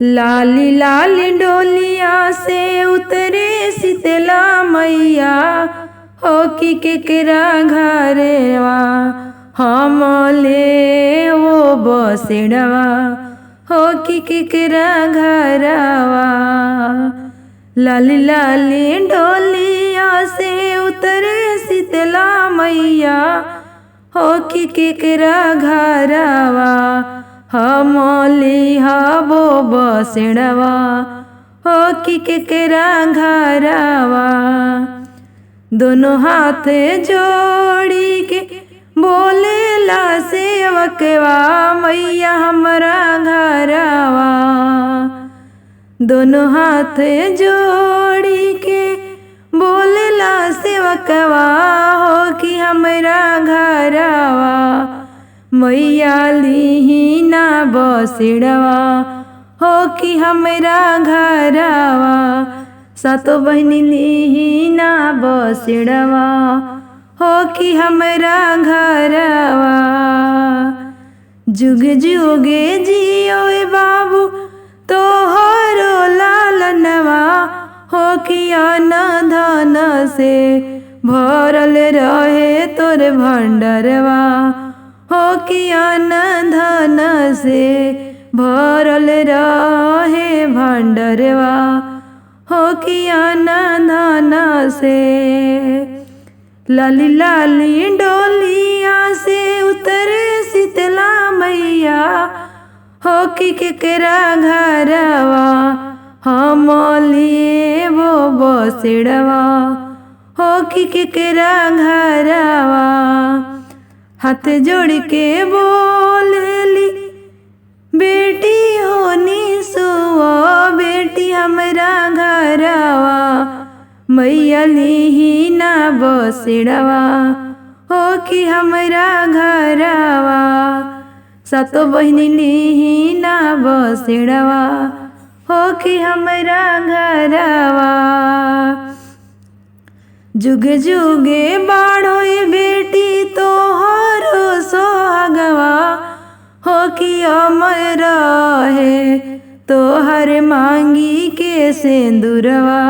लाली लाली डोलिया से उतरे शीतला मैया, हो कि केकरा घरवा हम ले वो बसेड़वा, हो कि केकरा घरवा। लाली लाली डोलिया से उतरे शीतला मैया, हो कि केकरा घरवा हम लिहाबो बसेड़वा, हो कि केकरा घरवा। दोनों हाथ जोड़ी के बोलेला सेवकवा, मैया हमरा घरवा। दोनों हाथ जोड़ी के बोलेला सेवकवा, हो कि हमरा घरवा मैया लीना बसेड़वा, हो कि हमरा घरवा। सातो बहनी लीना बसेड़वा, हो कि हमरा घरवा। जुग जुगे जियो बाबू तोहरो लालनवा, हो कि अन्न धन से भरल रहे तोर भंडरवा, हो कि अन्न धन से भरल रहे भंडरवा, हो कि अन्न धन से। लाली लाली डोलिया से उतरे शीतला मैया, हो कि केकरा घरवा हम लेबो बसेड़वा, हो कि केकरा घरवा। हाथ जोड़ के बोलेली बेटी होनी सुआ, बेटी हमरा घरवा मैया लीना बसेड़वा, हो कि हमरा घरवा। सातो बहनी लीना बसेड़वा, हो कि हमरा घरवा। जुग जुगे बाढ़ो बेटी तोहरो सोहागवा, हो कि अमर रहे तोहर मांगी के सिंदूरवा,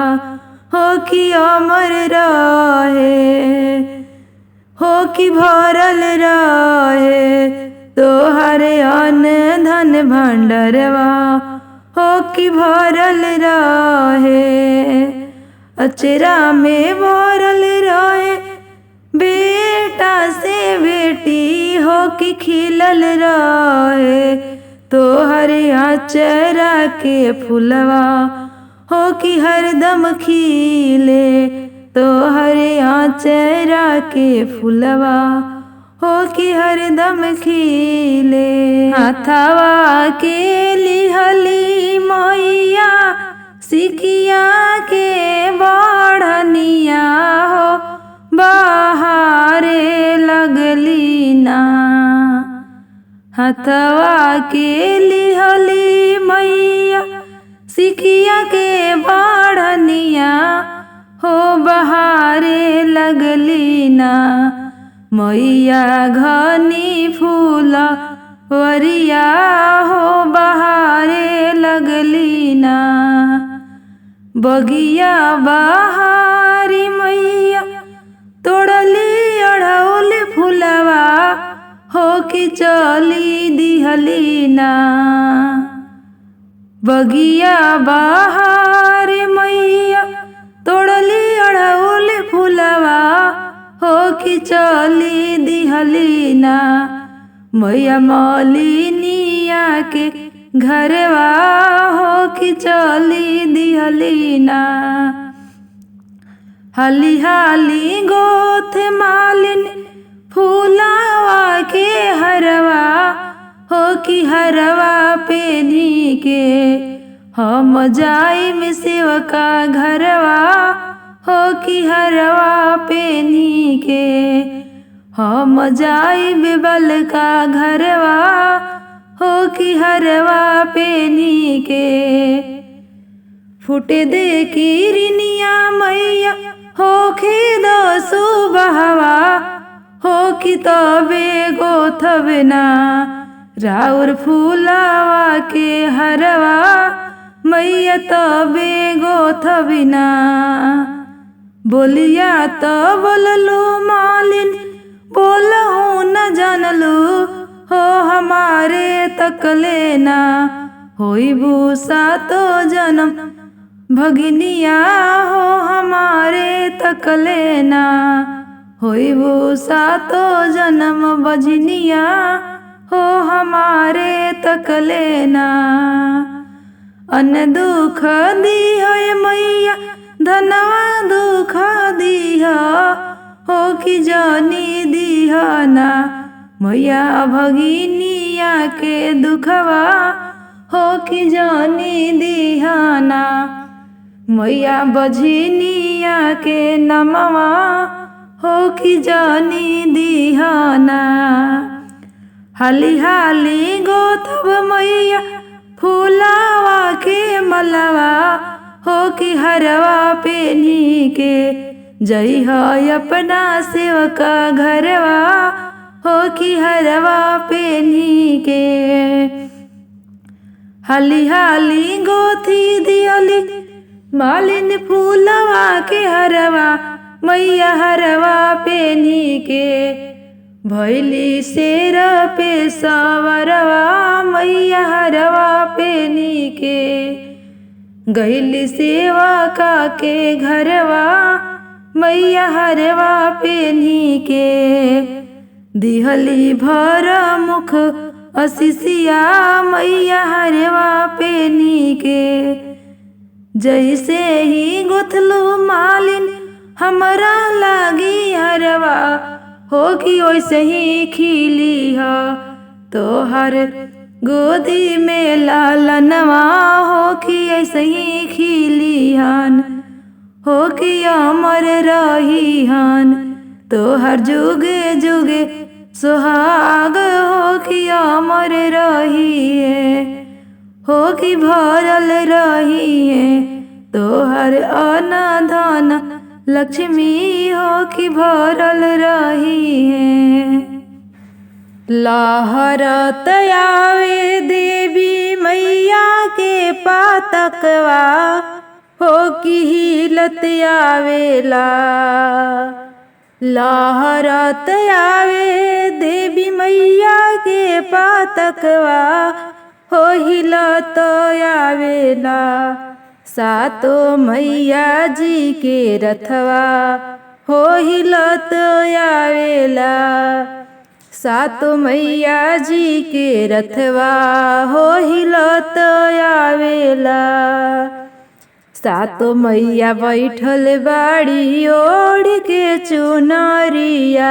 हो कि अमर रहे, हो कि भरल रहे तोहर अन्न धन भंडरवा, हो कि भरल रहे। अचरा में भरल रहे बेटा से बेटी, हो कि खिलल रहे तोहर अचरा के फुलवा, हो कि हरदम खिले तोहर अचरा के फुलवा, हो कि हरदम खिले। हाथवा के लिहली मैया सिकिया के बढ़निया, हो बहारे लगली ना। हाथवा के लिहली मैया सिकिया के बढ़निया, हो बहारे लगली ना। मैया घनी फूल वरिया, हो बहारे लगली ना। बगिया बहारी मैया तोड़ली अढ़ौल फुलवा, हो कि चली दिहली ना। बगिया बहार मैया तोड़ली अढ़ौल फुलवा, हो कि चली दिहली ना। मैया मौलिनिया के घरवा, हो कि चली दिहली ना। हाली हाली गोथ मालिन फूलावा के हरवा, हो कि हरवा पेनी के हम जाइम सेवका घरवा, हो कि हरवा पेनी के हम जाइब बलका घरवा, हो कि हरवा पेनी के। फूटे दे किरनिया मैया होखे दो सुबहवा, हो कि तबे गोथबना राउर फूलावा के हरवा मैया तबे गोथबिना बोलिया तो बोललू मालिन बोलहूँ न जानलू हो हमारे तक लेना होइबू सातो जन्म भगिनिया हो हमारे तक लेना होइबू सातो जन्म बजनिया हो हमारे तक लेना। अन्न दुख दी है मैया धनवा दुख दी हो कि जानी दीहना मैया भगिनिया के दुखवा हो कि जानी दीहना मैया बजनिया के नमवा हो कि जानी दीहना। हाली हाली गोथब मैया फूलावा के मलवा हो कि हरवा पेनी के जई है अपना सेवका घरवा हो कि हरवा पेनी के। हाली हाली गोथी दियली मालिन फूलवा के हरवा मैया हरवा पेनी के भैली शेर पे सवरवा मैया हरवा पेनी के गैली सेवा का के घरवा मैया हरवा पेनी के दिहली भर मुख असिसिया मैया हरवा पेनी के जैसे ही गुथलू मालिन हमरा लागी हरवा हो कि वैसे ही खिली हो तो हर गोदी में लालनवा हो कि ऐसे ही खिली हन हो कि अमर रही हन तो हर जुगे जुगे सुहाग हो कि अमर रही है हो कि भरल रही है तो हर अन्न धन लक्ष्मी हो कि भरल रही है। लहरत आवे देवी मैया के पातकवा हो कि हिलत आवेला लहरत आवे देवी मैया के पातकवा हो हिलत आवेला सातो मैया जी के रथवा हो हिलत आवेला सातो मैया जी के रथवा हो हिलत आवेला सातो मैया बैठल बाड़ी ओढ़ के चुनरिया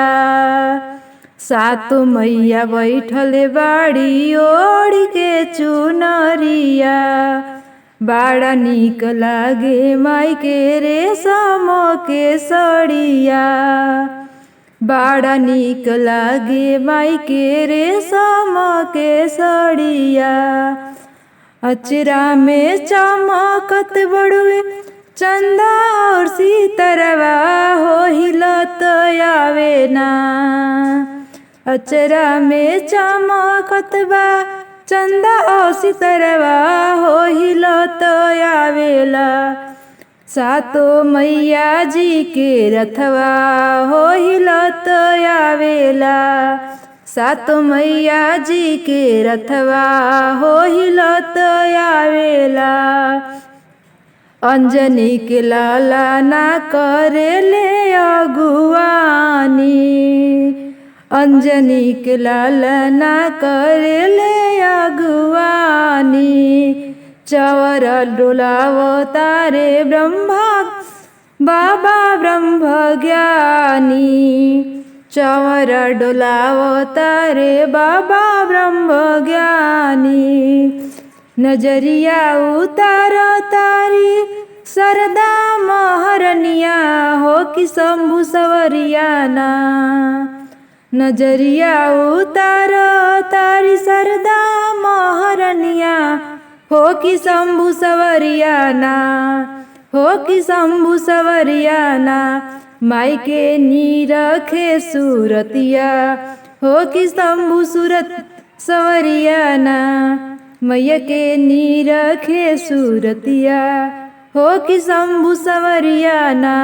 सातो मैया बैठल बाड़ी ओढ़ के चुनरिया बड़ा नीक लागे माई के रेशम के सड़िया बड़ा नीक लागे माई के रेशम के सड़िया अचरा में चमकत बड़ुए चंदा और सितरवा हो हिलत आवे ना अचरा में चमकत बा चंदा और सितरवा हो हिलत आवेला सातो मैया जी के रथवा हो हिलत आवेला सातो मैया जी के रथवा हो हिलत आवेला अंजनी के लाला ना करेले अगुवानी अंजनी के लाला ना करेले अगुवानी चवर डोलावतारे ब्रह्मा बाबा ब्रह्म ज्ञानी चवर डोलावतारे बाबा ब्रह्म ज्ञानी नजरिया उतार तारी सरदा महरनिया हो कि शंभु सवरियाना नजरिया उतार तारी सरदा महरनिया हो कि शंभु सवरियाना हो कि शंभु सवरियाना माई के नीरखे सूरतिया हो कि शंभु सूरत सवरिया ना मैया के नीरखे सूरतिया हो कि शंभु सवरिया ना।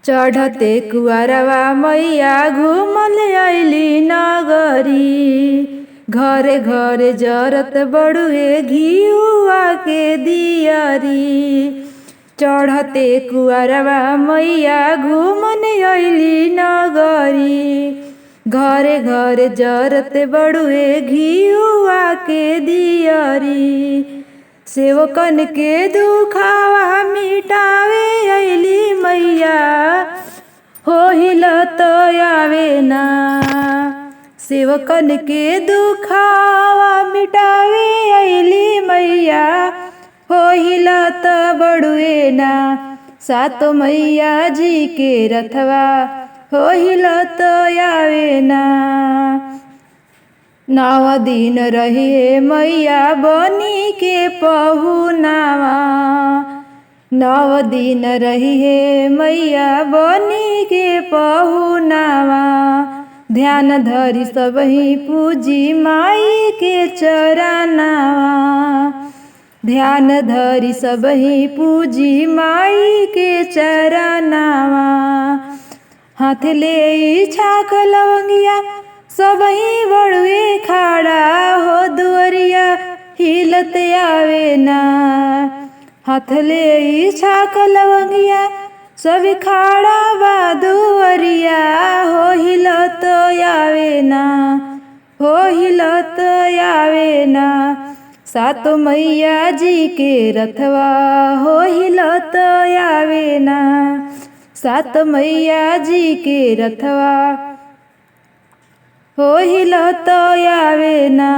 चढ़ते कुआरवा मैया घूमल अइली नगरी घरे घरे जरत बड़ुए घिउआ के दियरी। चढ़ते कुआरवा मैया घूमन अइली नगरी घरे घरे जरत बड़ुए घिउआ के दियरी। सेवकन के दुखावा मिटावे अइली मैया हो हिलत आवे ना। सेवकन के दुखावा मिटावे अइली मैया हो हिलत बड़ुए ना। सातो मैया जी के रथवा हो हिलत आवे ना। 9 दिन रहिए मैया बनी के पहुनावा 9 दिन रहिए मैया बनी के पहुनावा। ध्यान धरी सबही पूजी माई के चरनावा ध्यान धरी सबही पूजी माई के चरनावा। हाथ ले छाक लवंगिया सबही बड़ुए खाड़ा हो दुअरिया हिलत आवे ना। हाथ ले छाक लवंगिया सब खाड़ा बा दुअरिया हो हिलत आवे ना हो हिलत आवे ना। सातो मैया जी के रथवा हो हिलत आवे ना। सात मैया जी के रथवा हो हिलत आवे ना।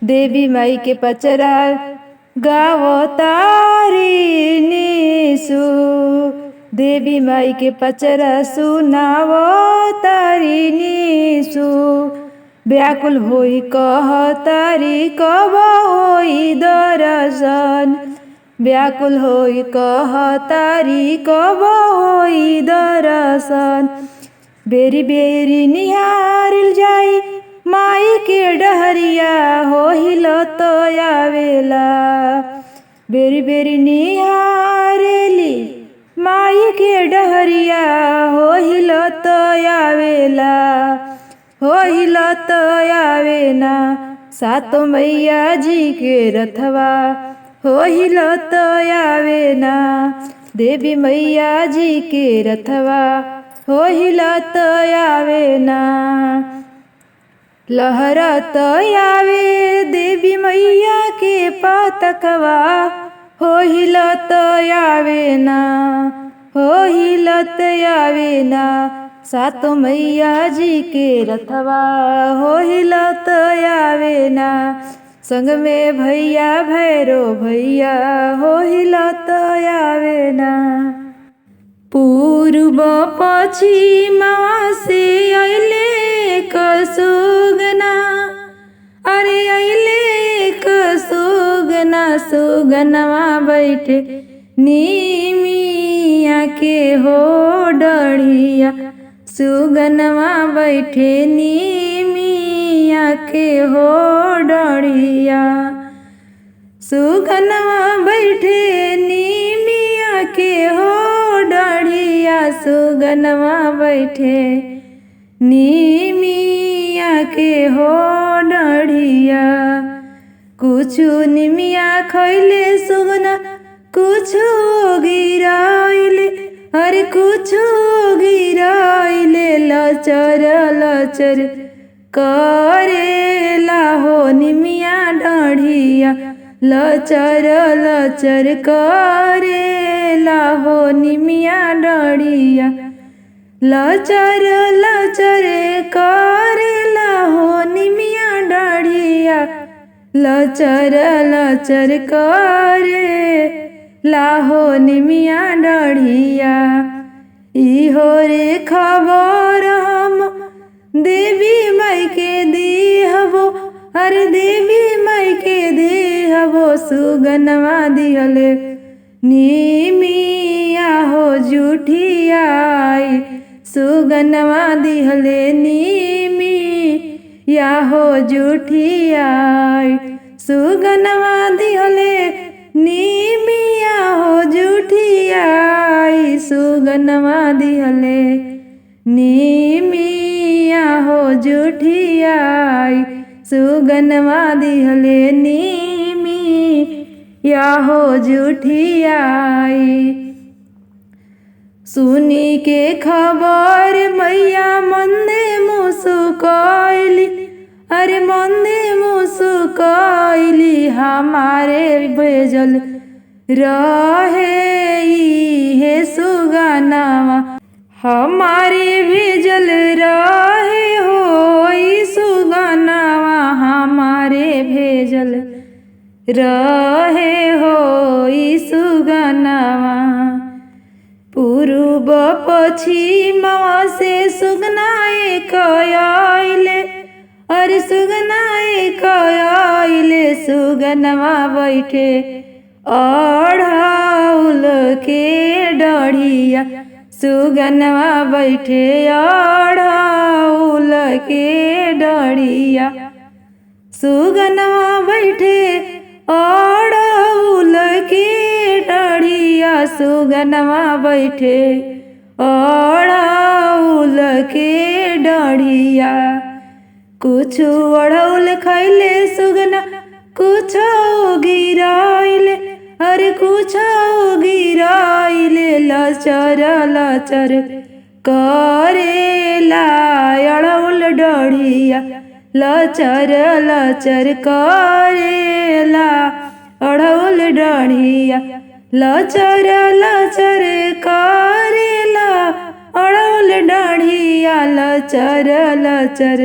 देवी माई के पचरा गावो तारी निसु देवी माई के पचरा सुनावो तारी निसु। व्याकुल होई कह तारी कब होई दर्शन व्याकुल होई कह तारी कब होई दर्शन। बेरी बेरी निहारिल जाई माई के डहरिया हो हिलत आवेला। बेरी बेरी निहारेली माई के डहरिया हो हिलत आवेला हो हिलत आवे ना। सातो मैया जी के रथवा हो हिलत आवे ना। देवी मैया जी के रथवा हो हिलत आवे ना। लहरत आवे देवी मैया के पतकवा हो हिलत आवे ना हो हिलत आवे ना। सातो मैया जी के रथवा हो हिलत आवे ना। संग में भैया भैरो भैया हो हिलत आवे ना। पूर्व पश्चिमवा से अइले कसुगना अरे अइले कसुगना सुगनवा बैठे नीमिया के हो डढ़िया सुगनवा बैठे नीमिया के हो डढ़िया। सुगनवा बैठे नीमिया के हो डढ़िया सुगनवा बैठे नीमिया के हो डढ़िया। कुछु निमिया खैले सुगना कुछु गिराइले अरे कुछु गिराइले। लचर लचर करेला हो निमिया डढ़िया लचर लचर करेला हो निमिया डढ़िया लचर लचर करेला हो निमिया डढ़िया लचर लचर करेला हो निमिया डढ़िया। इहो रे खबर हम देवी माई के दिहबो अरे देवी माई के दिहबो। सुगनवा दिहले नीमिया हो जुठियाई सुगनवा दिहले नीमिया या हो जुठियाई सुगनवा दिहले निमिया हो जुठियाई सुगनवा दिहले निमिया हो जुठियाई सुगनवा दिहले निमिया हो जुठियाई। सुनी के खबर मैया मंदे मुसुकैली अरे मंदे मुसुकैली हमारे भेजल रहे हे सुगनवा हमारे भेजल रहे हो सुगनवा हमारे भेजल रहे हो सुगनवा। पूर्व पश्चिमवा से सुगनाए कयाइले अरे सुगनाए कयाइले सुगनवा बैठे अढ़ाउल के डढ़िया सुगनवा बैठे अढ़ाउल के डढ़िया सुगनवा बैठे अढ़ाउल के डढ़िया सुगनवा बैठे अढ़ाउल के डढ़िया। कुछ अढ़ौल खैले सुगना कुछ गिराइले अरे कुछ गिराइले लचर लचर करेला अढ़ौल डढ़िया लचर लचर करेला अढ़ौल डढ़िया लचर लचर करेला अढ़ौल डढ़िया लचर लचर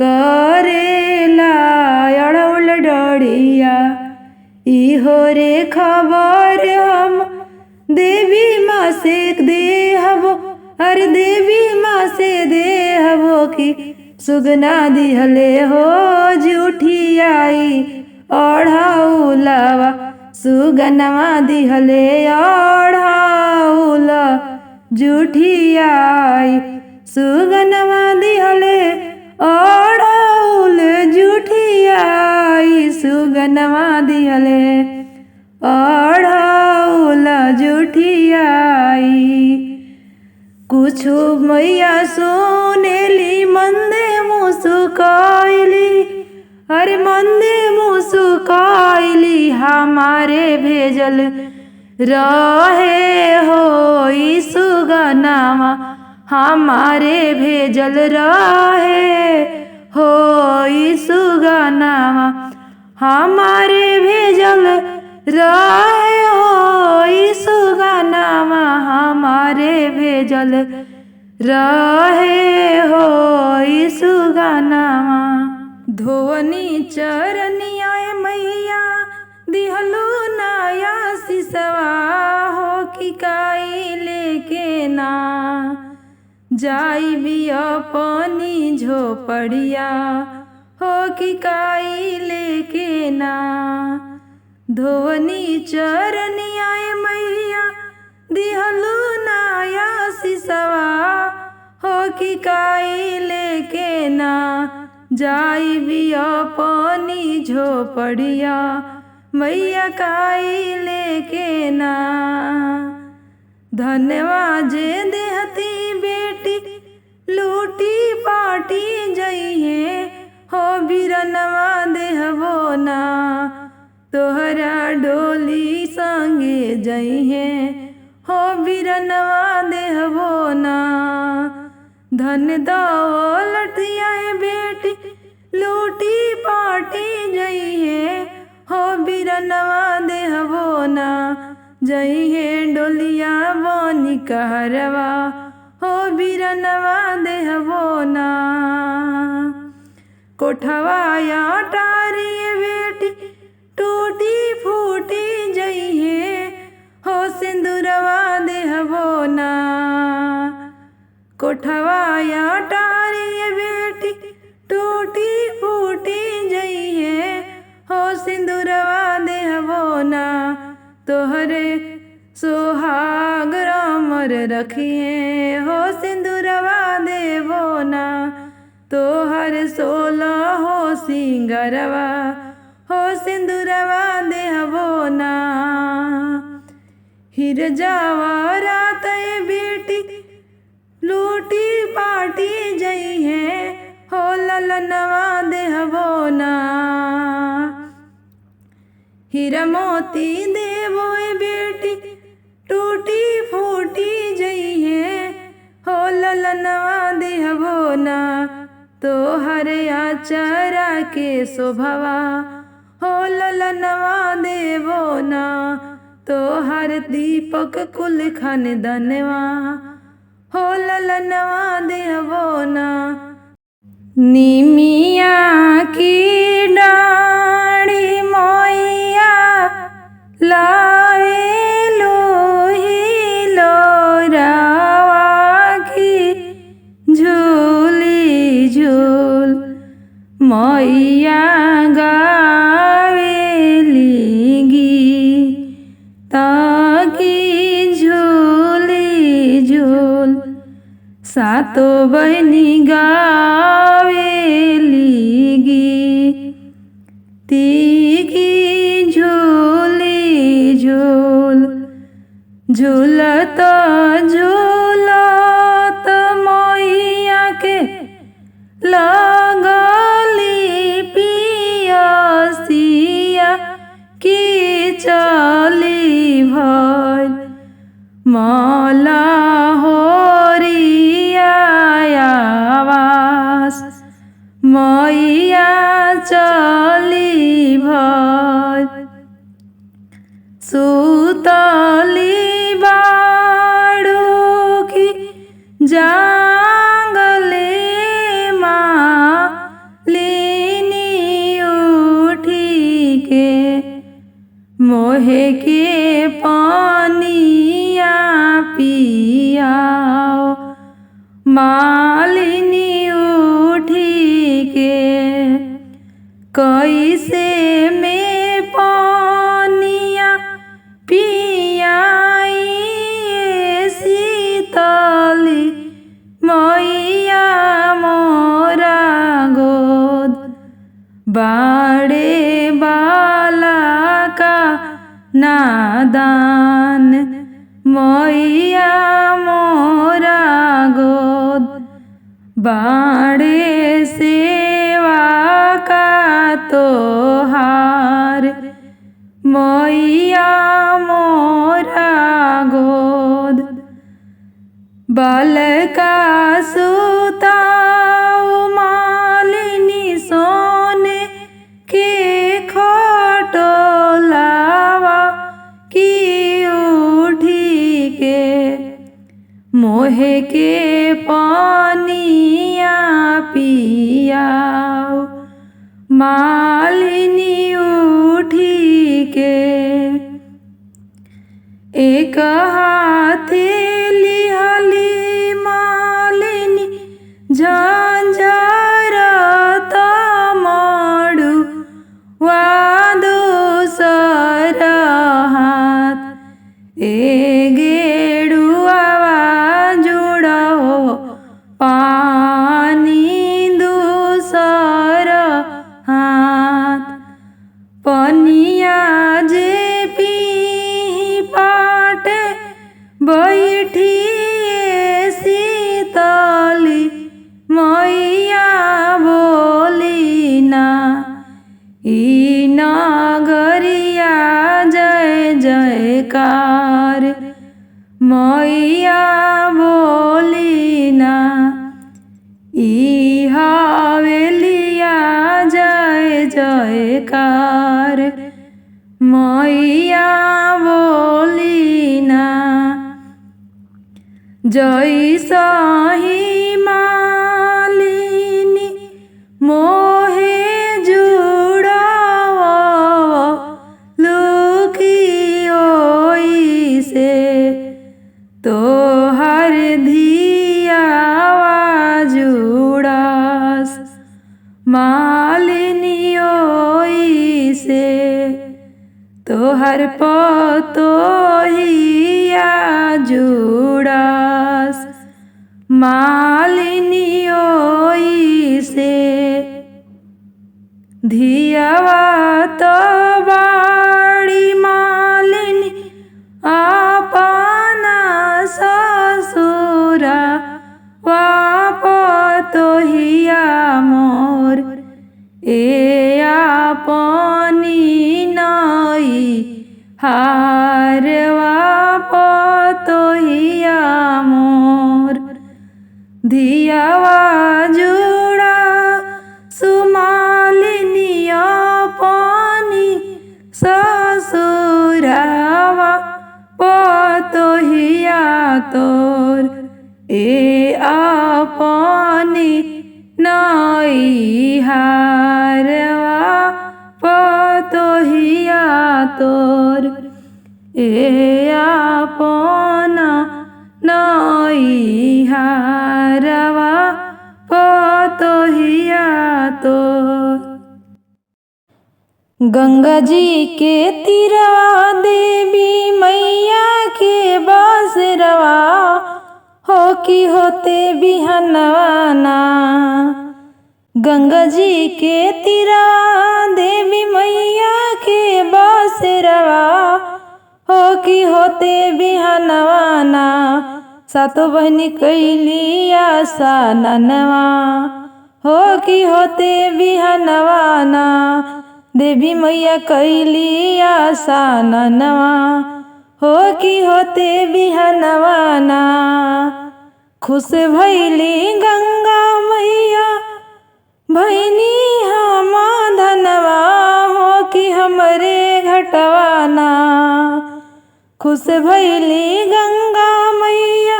करेला अढ़ौल डढ़िया। इहो रे खबर हम देवी माँ से देहबो अरे देवी माँ से देहबो की सुगना दिहले हो जुठियाई अढ़ौलवा सुगनवा दिहले अढ़ौल जुठियाई सुगनवा दिहले अढ़ौल जुठियाई सुगनवा दिहले अढ़ौल जुठियाई। कुछु मैया सोनेली मंदे मुसुकैली अरे मंदे मुसुकैली हमारे भेजल रहे हो सुगनवा हमारे भेजल रहे हो सुगनवा हमारे भेजल रहे हो सुगनवा हमारे भेजल रहे हो सुगनवा। धोनी चरनिया मैया दिहलू नया सिसवा हो कि काई लेके ना जाई भी अपनी झोपड़िया हो कि काई लेके ना। धोनी चरनिया मैया दिहलू नया सिसवा हो कि काई लेके ना जाई भी अपनी झोपड़िया मैया काई लेके ना। धनवा जे देहती बेटी लूटी पाटी जइहे हो बिरनवा देहबो ना तोहरा डोली संगे जइहे हो बिरनवा देहबो ना। धन दौलतिया बेटी लूटी पाटी जइहे हो बिरनवा देहबो ना जइहे डोलिया बनी कहरवा हो बिरनवा देहबो ना। कोठवा या टारी बेटी टूटी फूटी जइहे हो सिंदूरवा देहबो ना। कोठवा या टारी बेटी टूटी फूटी जइहे हो सिंदूरवा देहबो ना तोहरे सोहाग रामर रखिए हो सिंदूरवा देवो ना तोहर 16 हो सिंगरवा हो सिंदूरवा देहबो ना। हिर जवारात बेटी लूटी पाटी जई है हो ललनवा देहबो ना। हीरा मोती देवो बेटी टूटी फूटी जई है हो ललनवा देहबो ना। तोहर आचरा के शोभवा हो ललनवा देवो ना। तोहर दीपक कुल खानदनवा हो ललनवा देहबो ना। निमिया की डाढ़ी मोइया लावे लोही लोरावा की झूली झूल मोइया सातो बहनी गावेली गीती की झूली झूल झूलत झूलत मैया के लगली पियसिया की चली भइल मौला मैया चली भइल सुतली बाड़ू की जांगले मालिनी उठी के मोहे के पानिया पियाओ। मालिनी कैसे में पानिया पियाई शीतली मैया मोरा गोद बाड़े बाला का नादान मैया मोरा गोद बाड़े सेवा का तोहार मैया मोरा गोद बालका सुताऊ मालिनी सोने के खटोलावा की उठी के मोहे के पानिया पियाओ। मालिनी उठी के एक हाथे लिहली मालिनी झांझरत मड़ू वा दूसर हाथ गेड़ुआ जुड़ो पानी दूसर हाथ पनिया जे पी पाट बैठी शीतली मैया बोली ना। ई नगरिया जय जयकार मैया बोली ना। ई हवेलिया जय जयकार मैया बोली ना। जैसही मालिनी मोहे जुड़ावा लुकी ओई से तोहर धियावा जुड़ास मालिनी ओई से तोहर पतोहिया जुड़ास मालिनी ओई से धियावा तो बाड़ी मालिनी अपना ससुरा वापतोहिया मोर ए अपनी नई हारवा पतोहिया मोर धियावा जुड़ा सुमालिनी अपनी ससुरावा पतोहिया तोर ए अपनी नई हारवा पतोहिया तोर ए अपना नई हारवा पतोहिया तोर। गंगा जी के तीरा देवी मैया के बसरवा हो कि होते बिहनवाना। गंगा जी के तीरा देवी मैया के बसरवा हो कि होते बिहनवाना। सातो बहनी कैली आशा ननवा हो कि होते बिहनवाना। देवी मैया कैली आशा ननवा हो कि होते बिहनवाना। खुश भैली गंगा मैया भैनी हम धनवा हो कि हमरे घटवाना। खुश भैली गंगा मैया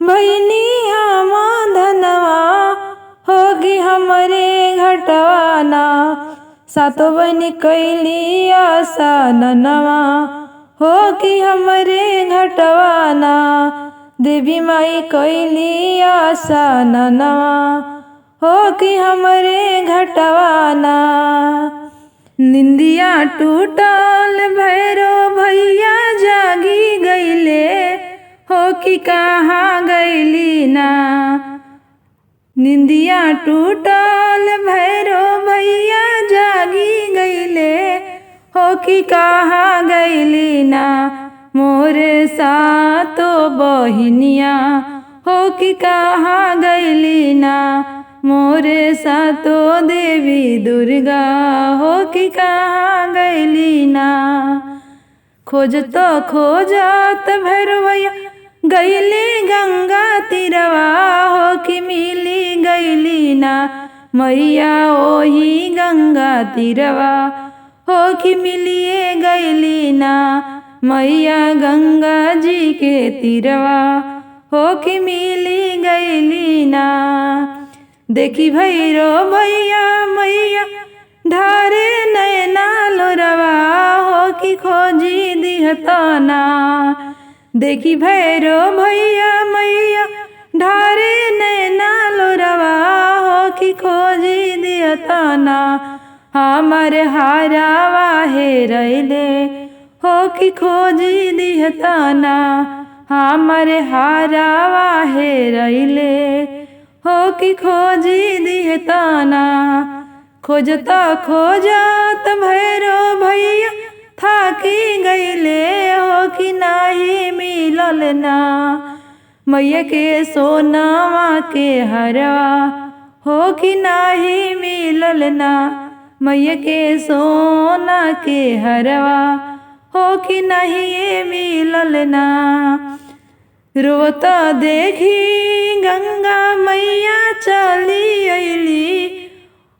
भैनी हम धनवा हो कि हमरे घटवाना। सातो बहनी कैली आशा ननवा हो कि हमरे घटवाना। देवी माई कैली आशा ननवा हो कि हमरे घटवाना। निंदिया टूटल भैरो भैया जागी गईले हो कि कहाँ गईली ना। निंदिया टूटल भैरो भैया जागी गईले हो कि कहाँ गईली ना। मोरे सातो बहिनिया हो कि कहाँ गईली ना। मोरे सातो देवी दुर्गा हो कि कहाँ गईली ना। खोजतो खोजत भैरवैया गईली गंगा तीरवा हो कि मिली गईली ना। मैया ओही गंगा तीरवा हो कि मिलिए गईली ना। मैया गंगा जी के तीरवा हो कि मिली गईली ना। देखी भैरो भैया मैया ढारे नैना लोरवा हो कि खोजी दिहतना। देखी भैरो भैया मैया ढारे नैना लोरवा हो कि खोजी दिहतना। हमर हारावा हेरैले हो कि खोजी दिहतना। हमर हारावा हेरैले हो कि खोजी दिहतना। खोजता खोजत भैरो भैया थाकी गईले हो कि नाही मिलल ना। मैया के सोनावा के हरवा हो कि नाही मिलल ना। मैया के सोना के हरवा हो कि नहीं मिलल ना। रोता देखी गंगा मैया चली अइली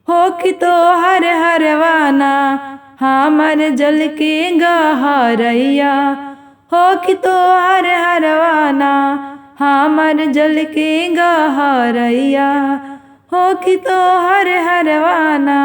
हो कि तो हर हरवाना। हमर जल के गहरैया हो कि तो हर हरवाना। हमर जल के गहरैया हो कि तो हर हरवाना।